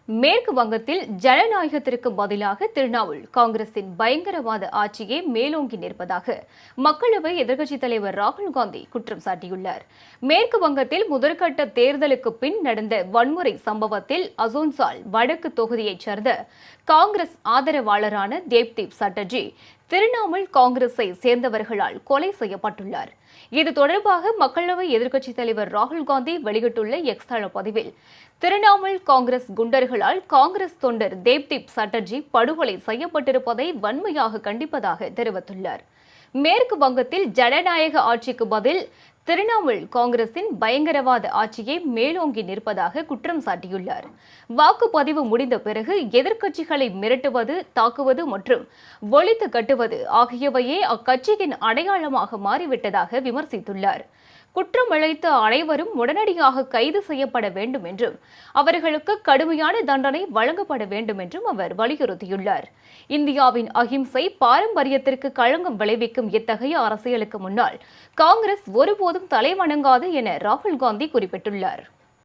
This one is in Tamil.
மேற்கு வங்கத்தில் ஜனநாயகத்திற்கு பதிலாக திரிணாமுல் காங்கிரசின் பயங்கரவாத ஆட்சியே மேலோங்கி நிற்பதாக மக்களவை எதிர்க்கட்சித் தலைவர் ராகுல் காந்தி குற்றம் சாட்டியுள்ளார். மேற்கு வங்கத்தில் முதற்கட்ட தேர்தலுக்கு பின் நடந்த வன்முறை சம்பவத்தில் அசோன்சால் வடக்கு தொகுதியைச் சேர்ந்த காங்கிரஸ் ஆதரவாளரான தேவ்தீப் சட்டர்ஜி திரிணாமுல் காங்கிரஸை சேர்ந்தவர்களால் கொலை செய்யப்பட்டுள்ளார். இது தொடர்பாக மக்களவை எதிர்க்கட்சித் தலைவர் ராகுல் காந்தி வெளியிட்டுள்ள எக்ஸ் தள பதிவில், திரிணாமுல் காங்கிரஸ் குண்டர்களால் காங்கிரஸ் தொண்டர் தேவ்தீப் சட்டர்ஜி படுகொலை செய்யப்பட்டிருப்பதை வன்மையாக கண்டிப்பதாக தெரிவித்துள்ளார். மேற்கு வங்கத்தில் ஜனநாயக ஆட்சிக்கு பதில் திரிணாமுல் காங்கிரசின் பயங்கரவாத ஆட்சியே மேலோங்கி நிற்பதாக குற்றம் சாட்டியுள்ளார். வாக்குப்பதிவு முடிந்த பிறகு எதிர்க்கட்சிகளை மிரட்டுவது, தாக்குவது மற்றும் ஒழித்து கட்டுவது ஆகியவையே அக்கட்சியின் அடையாளமாக மாறிவிட்டதாக விமர்சித்துள்ளார். குற்றம் இழைத்த அனைவரும் உடனடியாக கைது செய்யப்பட வேண்டும் என்றும் அவர்களுக்கு கடுமையான தண்டனை வழங்கப்பட வேண்டும் என்றும் அவர் வலியுறுத்தியுள்ளார். இந்தியாவின் அகிம்சை பாரம்பரியத்திற்கு களங்கம் விளைவிக்கும் இத்தகைய அரசியலுக்கு முன்னால் காங்கிரஸ் ஒருபோதும் தலைவணங்காது என ராகுல் காந்தி குறிப்பிட்டுள்ளார்.